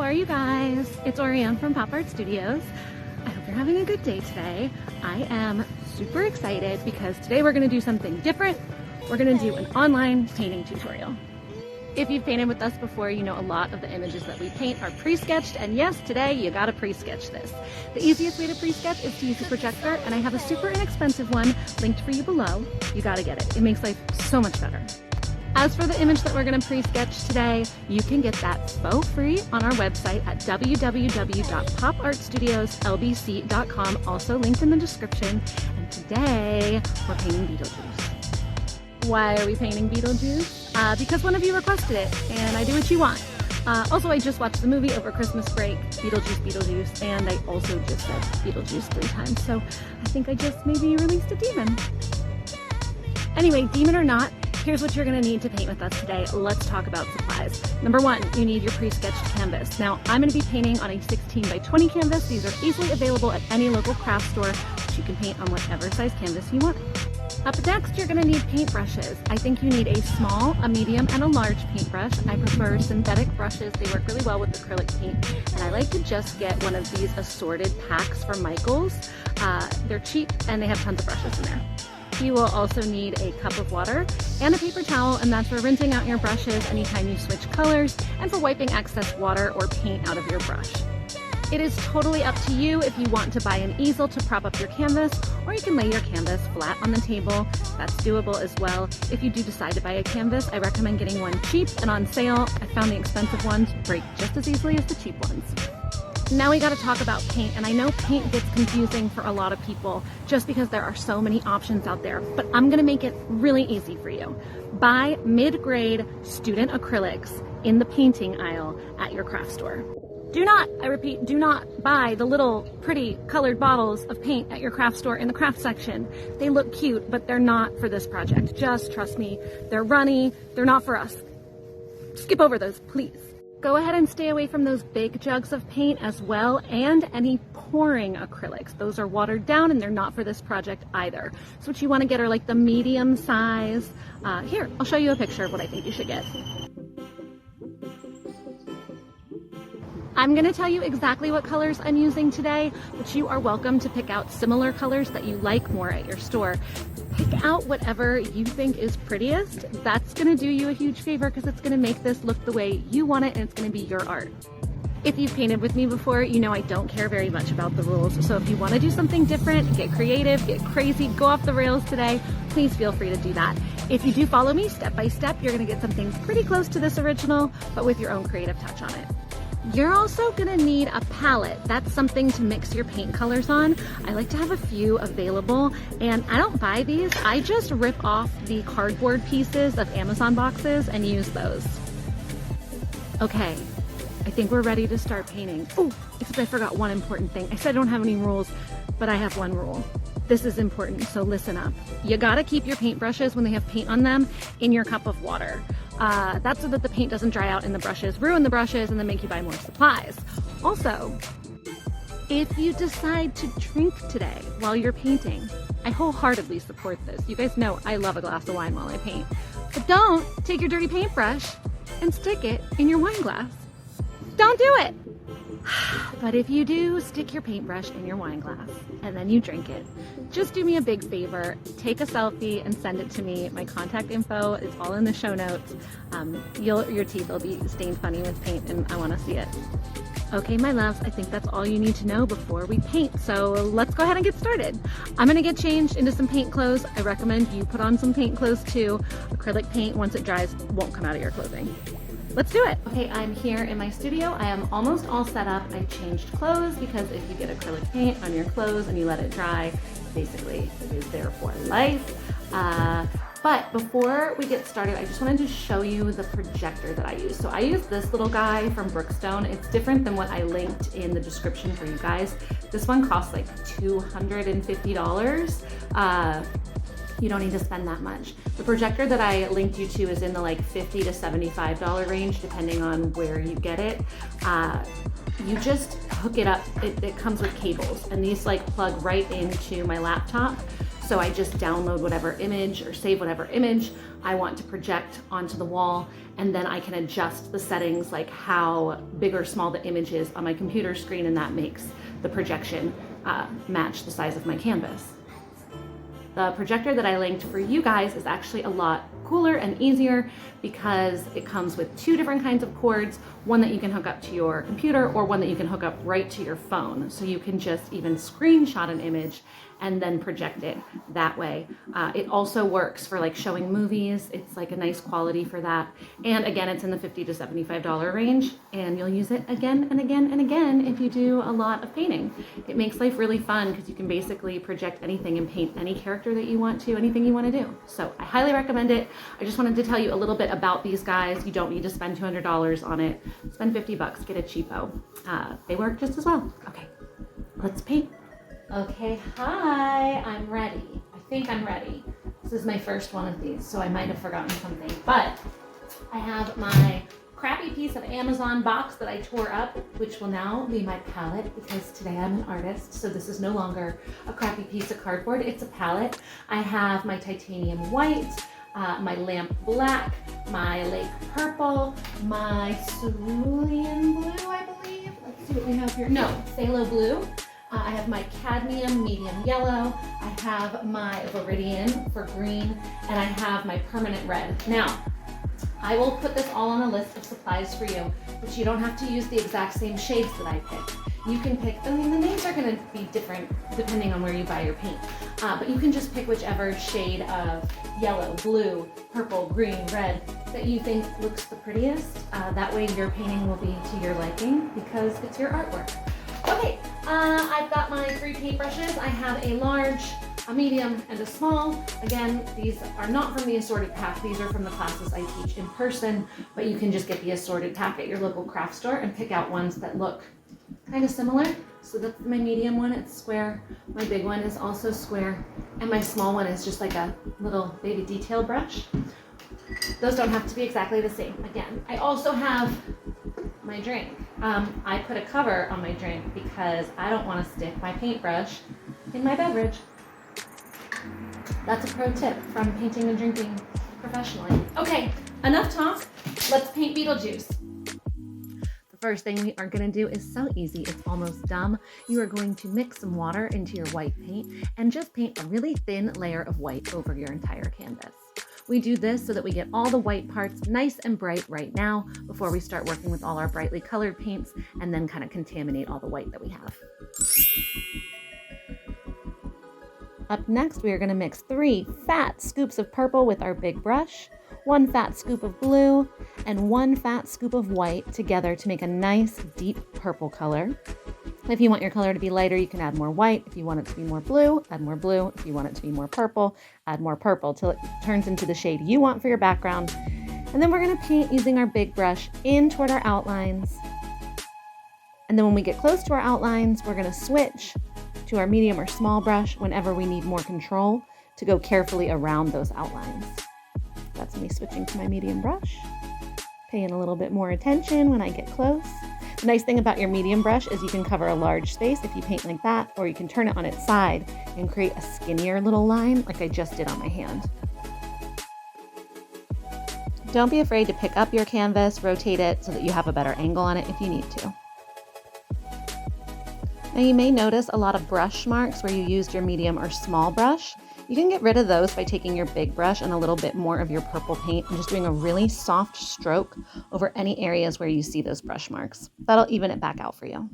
are you guys? It's Auriane from Pop Art Studios. I hope you're having a good day today. I am super excited because today we're going to do something different. We're going to do an online painting tutorial. If you've painted with us before, you know a lot of the images that we paint are pre-sketched, and yes, today you gotta pre-sketch this. The easiest way to pre-sketch is to use a projector, and I have a super inexpensive one linked for you below. You gotta get it. It makes life so much better. As for the image that we're gonna pre-sketch today, you can get that for free on our website at www.popartstudioslbc.com, also linked in the description. And today, we're painting Beetlejuice. Why are we painting Beetlejuice? Because one of you requested it, and I do what you want. Also, I just watched the movie over Christmas break, Beetlejuice, and I also just said Beetlejuice 3 times, so I think I just maybe released a demon. Anyway, demon or not, here's what you're gonna need to paint with us today. Let's talk about supplies. Number 1, you need your pre-sketched canvas. Now, I'm gonna be painting on a 16 by 20 canvas. These are easily available at any local craft store, but you can paint on whatever size canvas you want. Up next, you're going to need paintbrushes. I think you need a small, a medium, and a large paintbrush. I prefer synthetic brushes. They work really well with acrylic paint. And I like to just get one of these assorted packs from Michaels. They're cheap and they have tons of brushes in there. You will also need a cup of water and a paper towel, and that's for rinsing out your brushes anytime you switch colors and for wiping excess water or paint out of your brush. It is totally up to you if you want to buy an easel to prop up your canvas, or you can lay your canvas flat on the table. That's doable as well. If you do decide to buy a canvas, I recommend getting one cheap and on sale. I found the expensive ones break just as easily as the cheap ones. Now we got to talk about paint, and I know paint gets confusing for a lot of people just because there are so many options out there, but I'm gonna make it really easy for you. Buy mid-grade student acrylics in the painting aisle at your craft store. Do not, I repeat, do not buy the little pretty colored bottles of paint at your craft store in the craft section. They look cute, but they're not for this project. Just trust me, they're runny, they're not for us. Skip over those, please. Go ahead and stay away from those big jugs of paint as well, and any pouring acrylics. Those are watered down and they're not for this project either. So what you want to get are like the medium size. Here, I'll show you a picture of what I think you should get. I'm gonna tell you exactly what colors I'm using today, but you are welcome to pick out similar colors that you like more at your store. Pick out whatever you think is prettiest. That's gonna do you a huge favor because it's gonna make this look the way you want it, and it's gonna be your art. If you've painted with me before, you know I don't care very much about the rules. So if you wanna do something different, get creative, get crazy, go off the rails today, please feel free to do that. If you do follow me step by step, you're gonna get something pretty close to this original, but with your own creative touch on it. You're also gonna need a palette. That's something to mix your paint colors on. I like to have a few available, and I don't buy these. I just rip off the cardboard pieces of Amazon boxes and use those. Okay, I think we're ready to start painting. Oh, except I forgot one important thing. I said I don't have any rules, but I have one rule. This is important, so listen up. You gotta keep your paintbrushes when they have paint on them in your cup of water. That's so that the paint doesn't dry out in the brushes, ruin the brushes, and then make you buy more supplies. Also, if you decide to drink today while you're painting, I wholeheartedly support this. You guys know I love a glass of wine while I paint. But don't take your dirty paintbrush and stick it in your wine glass. Don't do it! But if you do, stick your paintbrush in your wine glass and then you drink it. Just do me a big favor, take a selfie and send it to me. My contact info is all in the show notes. Your teeth will be stained funny with paint and I want to see it. Okay, my loves, I think that's all you need to know before we paint. So let's go ahead and get started. I'm gonna get changed into some paint clothes. I recommend you put on some paint clothes too. Acrylic paint, once it dries, won't come out of your clothing. Let's do it. Okay, I'm here in my studio. I am almost all set up. I changed clothes because if you get acrylic paint on your clothes and you let it dry, basically it is there for life. But before we get started, I just wanted to show you the projector that I use. So I use this little guy from Brookstone. It's different than what I linked in the description for you guys. This one costs like $250. You don't need to spend that much. The projector that I linked you to is in the like $50 to $75 range, depending on where you get it. You just hook it up. It comes with cables, and these like plug right into my laptop. So I just download whatever image or save whatever image I want to project onto the wall, and then I can adjust the settings, like how big or small the image is on my computer screen, and that makes the projection match the size of my canvas. The projector that I linked for you guys is actually a lot cooler and easier because it comes with 2 different kinds of cords, one that you can hook up to your computer or one that you can hook up right to your phone. So you can just even screenshot an image and then project it that way. It also works for like showing movies. It's like a nice quality for that. And again, it's in the $50 to $75 range, and you'll use it again and again and again if you do a lot of painting. It makes life really fun because you can basically project anything and paint any character that you want to, anything you want to do. So I highly recommend it. I just wanted to tell you a little bit about these guys. You don't need to spend $200 on it. Spend 50 bucks, get a cheapo. They work just as well. Okay, let's paint. Okay, hi, I'm ready. I think I'm ready. This is my first one of these, so I might have forgotten something, but I have my crappy piece of Amazon box that I tore up, which will now be my palette because today I'm an artist, so this is no longer a crappy piece of cardboard, it's a palette. I have my titanium white, my lamp black, my lake purple, my cerulean blue, I believe. Let's see what we have here. No, phthalo blue. I have my cadmium medium yellow, I have my viridian for green, and I have my permanent red. Now, I will put this all on a list of supplies for you, but you don't have to use the exact same shades that I picked. You can pick, I mean, the names are gonna be different depending on where you buy your paint, but you can just pick whichever shade of yellow, blue, purple, green, red that you think looks the prettiest. That way your painting will be to your liking because it's your artwork. Okay, I've got my 3 paintbrushes. I have a large, a medium, and a small. Again, these are not from the assorted pack. These are from the classes I teach in person, but you can just get the assorted pack at your local craft store and pick out ones that look kind of similar. So that's my medium one, it's square. My big one is also square. And my small one is just like a little baby detail brush. Those don't have to be exactly the same. Again, I also have my drink. I put a cover on my drink because I don't want to stick my paintbrush in my beverage. That's a pro tip from painting and drinking professionally. Okay, enough talk. Let's paint Beetlejuice. The first thing we are going to do is so easy, it's almost dumb. You are going to mix some water into your white paint and just paint a really thin layer of white over your entire canvas. We do this so that we get all the white parts nice and bright right now before we start working with all our brightly colored paints and then kind of contaminate all the white that we have. Up next, we are going to mix 3 fat scoops of purple with our big brush, 1 fat scoop of blue, and 1 fat scoop of white together to make a nice deep purple color. If you want your color to be lighter, you can add more white. If you want it to be more blue, add more blue. If you want it to be more purple, add more purple till it turns into the shade you want for your background. And then we're going to paint using our big brush in toward our outlines. And then when we get close to our outlines, we're going to switch to our medium or small brush whenever we need more control to go carefully around those outlines. That's me switching to my medium brush, paying a little bit more attention when I get close. The nice thing about your medium brush is you can cover a large space if you paint like that, or you can turn it on its side and create a skinnier little line like I just did on my hand. Don't be afraid to pick up your canvas, rotate it so that you have a better angle on it if you need to. Now you may notice a lot of brush marks where you used your medium or small brush. You can get rid of those by taking your big brush and a little bit more of your purple paint and just doing a really soft stroke over any areas where you see those brush marks. That'll even it back out for you.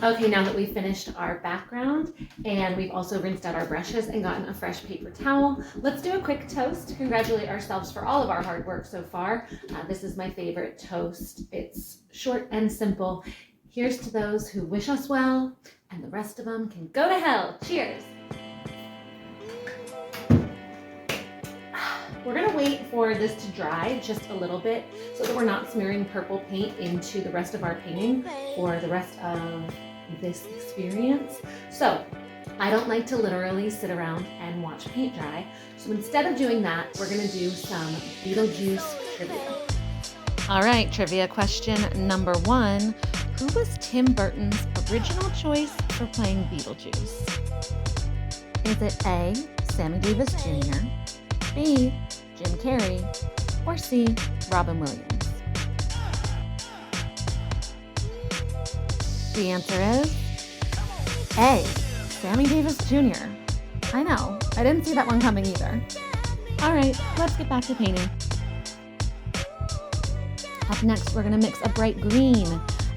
Okay, now that we've finished our background and we've also rinsed out our brushes and gotten a fresh paper towel, let's do a quick toast to congratulate ourselves for all of our hard work so far. This is my favorite toast. It's short and simple. Here's to those who wish us well, and the rest of them can go to hell. Cheers. We're gonna wait for this to dry just a little bit so that we're not smearing purple paint into the rest of our painting for the rest of this experience. So I don't like to literally sit around and watch paint dry. So instead of doing that, we're gonna do some Beetlejuice trivia. All right, trivia question number 1. Who was Tim Burton's original choice for playing Beetlejuice? Is it A, Sammy Davis Jr., B, Jim Carrey, or C, Robin Williams? The answer is A, Sammy Davis Jr. I know, I didn't see that one coming either. All right, let's get back to painting. Up next, we're gonna mix a bright green.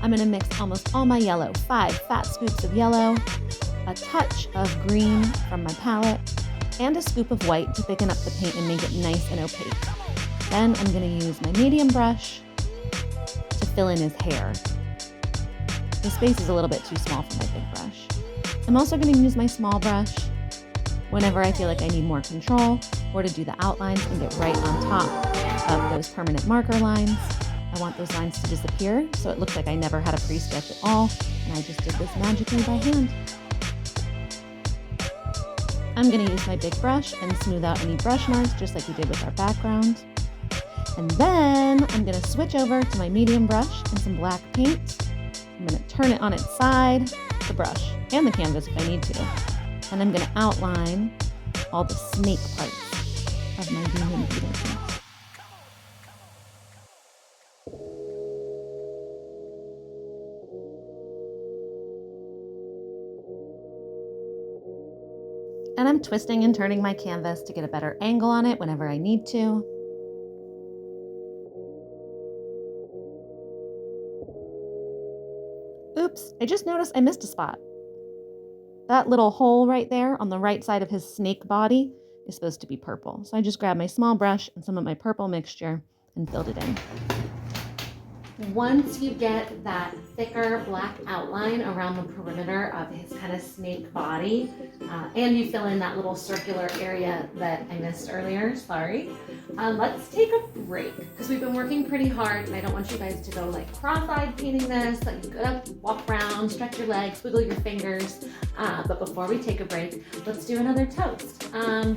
I'm gonna mix almost all my yellow, 5 fat scoops of yellow, a touch of green from my palette, and a scoop of white to thicken up the paint and make it nice and opaque. Then I'm gonna use my medium brush to fill in his hair. The space is a little bit too small for my big brush. I'm also gonna use my small brush whenever I feel like I need more control or to do the outlines and get right on top of those permanent marker lines. I want those lines to disappear so it looks like I never had a pre-sketch at all, and I just did this magically by hand. I'm gonna use my big brush and smooth out any brush marks just like we did with our background. And then I'm gonna switch over to my medium brush and some black paint. I'm gonna turn it on its side, the brush, and the canvas if I need to. And I'm gonna outline all the snake parts of my demon Beetleju. And I'm twisting and turning my canvas to get a better angle on it whenever I need to. Oops, I just noticed I missed a spot. That little hole right there on the right side of his snake body is supposed to be purple. So I just grabbed my small brush and some of my purple mixture and filled it in. Once you get that thicker black outline around the perimeter of his kind of snake body, and you fill in that little circular area that I missed earlier, sorry, let's take a break because we've been working pretty hard and I don't want you guys to go like cross-eyed painting this, like you get up, walk around, stretch your legs, wiggle your fingers. But before we take a break, let's do another toast.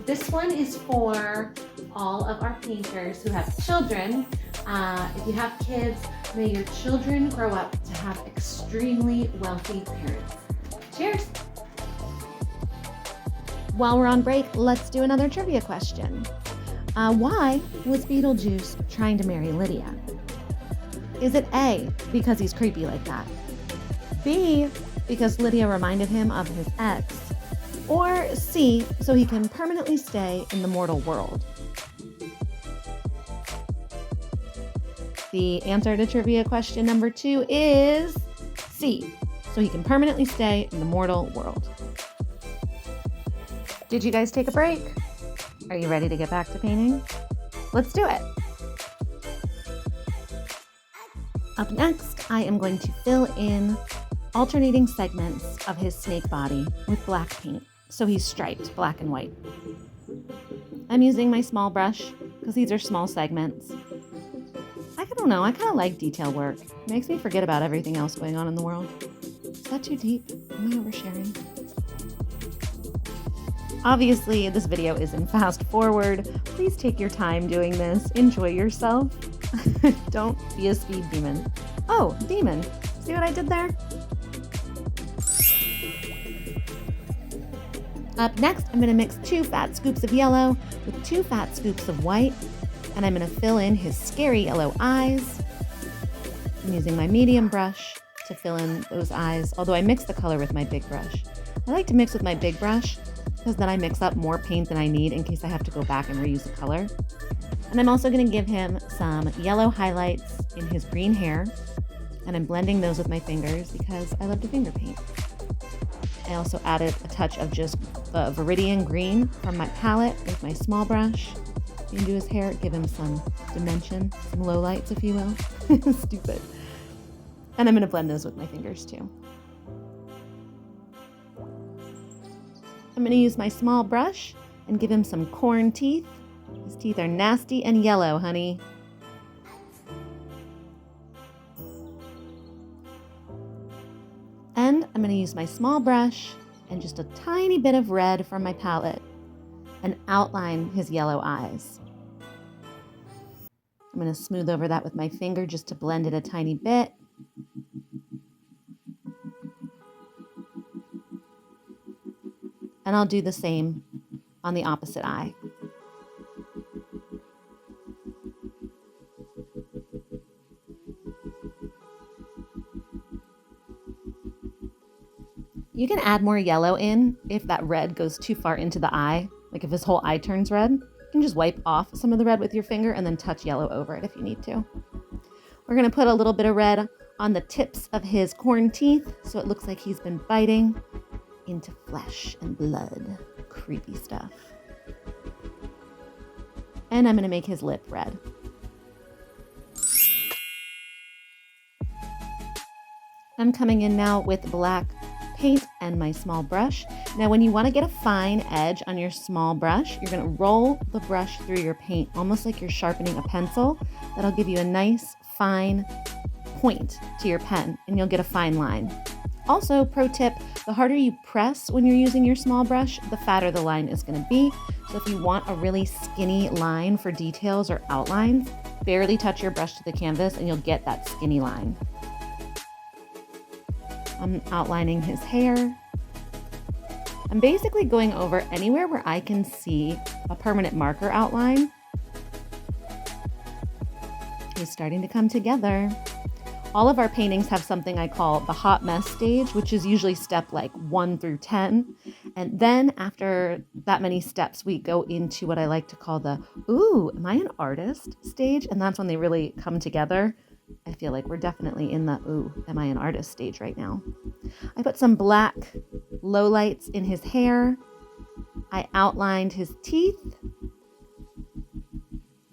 This one is for all of our painters who have children. If you have kids, may your children grow up to have extremely wealthy parents. Cheers! While we're on break, let's do another trivia question. Why was Beetlejuice trying to marry Lydia? Is it A, because he's creepy like that? B, because Lydia reminded him of his ex? Or C, so he can permanently stay in the mortal world? The answer to trivia question number 2 is C, so he can permanently stay in the mortal world. Did you guys take a break? Are you ready to get back to painting? Let's do it. Up next, I am going to fill in alternating segments of his snake body with black paint, so he's striped black and white. I'm using my small brush because these are small segments. I don't know, I kind of like detail work. It makes me forget about everything else going on in the world. Is that too deep? Am I oversharing? Obviously, this video is in fast forward. Please take your time doing this. Enjoy yourself. Don't be a speed demon. Oh, demon. See what I did there? Up next, I'm going to mix 2 fat scoops of yellow with 2 fat scoops of white. And I'm going to fill in his scary yellow eyes. I'm using my medium brush to fill in those eyes, although I mix the color with my big brush. I like to mix with my big brush because then I mix up more paint than I need in case I have to go back and reuse the color. And I'm also going to give him some yellow highlights in his green hair. And I'm blending those with my fingers because I love to finger paint. I also added a touch of just the Viridian green from my palette with my small brush. Into his hair, give him some dimension, some lowlights, if you will. Stupid. And I'm going to blend those with my fingers too. I'm going to use my small brush and give him some corn teeth. His teeth are nasty and yellow, honey. And I'm going to use my small brush and just a tiny bit of red from my palette and outline his yellow eyes. I'm going to smooth over that with my finger just to blend it a tiny bit. And I'll do the same on the opposite eye. You can add more yellow in if that red goes too far into the eye. Like if his whole eye turns red, you can just wipe off some of the red with your finger and then touch yellow over it if you need to. We're going to put a little bit of red on the tips of his corn teeth so it looks like he's been biting into flesh and blood. Creepy stuff. And I'm going to make his lip red. I'm coming in now with black paint and my small brush. Now when you want to get a fine edge on your small brush, you're going to roll the brush through your paint almost like you're sharpening a pencil. That'll give you a nice fine point to your pen and you'll get a fine line. Also, pro tip, the harder you press when you're using your small brush, the fatter the line is going to be. So if you want a really skinny line for details or outlines, barely touch your brush to the canvas and you'll get that skinny line. I'm outlining his hair. I'm basically going over anywhere where I can see a permanent marker outline. He's starting to come together. All of our paintings have something I call the hot mess stage, which is usually step like 1 through 10. And then after that many steps, we go into what I like to call the, ooh, am I an artist stage? And that's when they really come together. I feel like we're definitely in the, ooh, am I an artist stage right now. I put some black lowlights in his hair. I outlined his teeth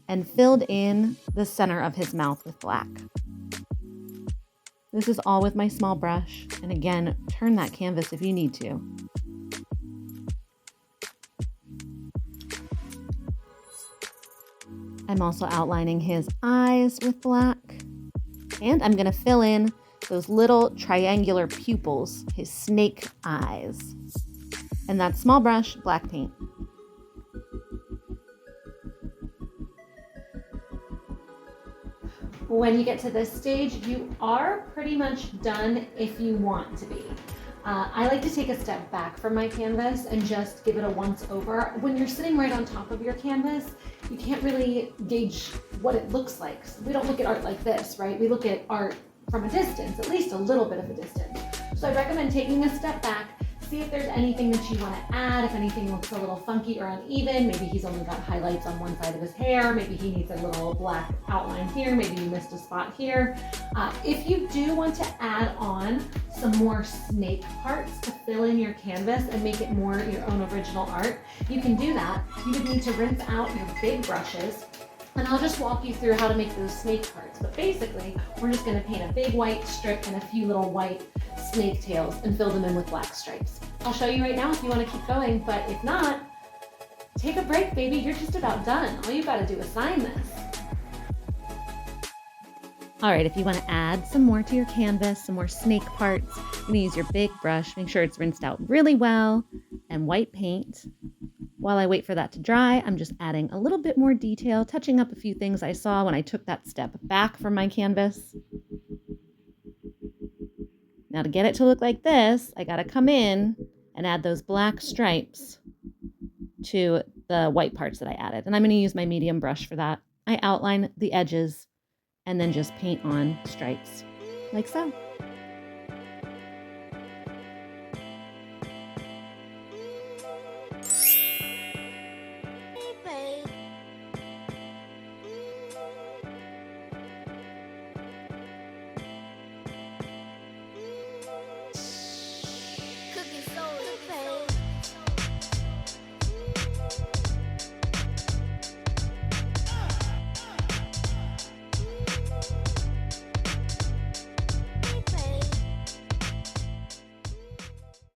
and filled in the center of his mouth with black. This is all with my small brush. And again, turn that canvas if you need to. I'm also outlining his eyes with black. And I'm going to fill in those little triangular pupils, his snake eyes. And that's small brush, black paint. When you get to this stage, you are pretty much done if you want to be. I like to take a step back from my canvas and just give it a once over. When you're sitting right on top of your canvas, you can't really gauge what it looks like. We don't look at art like this, right? We look at art from a distance, at least a little bit of a distance. So I recommend taking a step back, see if there's anything that you want to add, if anything looks a little funky or uneven. Maybe he's only got highlights on one side of his hair. Maybe he needs a little black outline here. Maybe you missed a spot here. If you do want to add on some more snake parts to fill in your canvas and make it more your own original art, you can do that. You would need to rinse out your big brushes, and I'll just walk you through how to make those snake parts. But basically, we're just going to paint a big white strip and a few little white snake tails and fill them in with black stripes. I'll show you right now if you want to keep going, but if not, take a break, baby. You're just about done. All you got to do is sign this. All right, if you want to add some more to your canvas, some more snake parts, you're going to use your big brush. Make sure it's rinsed out really well, and white paint. While I wait for that to dry, I'm just adding a little bit more detail, touching up a few things I saw when I took that step back from my canvas. Now to get it to look like this, I got to come in and add those black stripes to the white parts that I added. And I'm going to use my medium brush for that. I outline the edges and then just paint on stripes like so.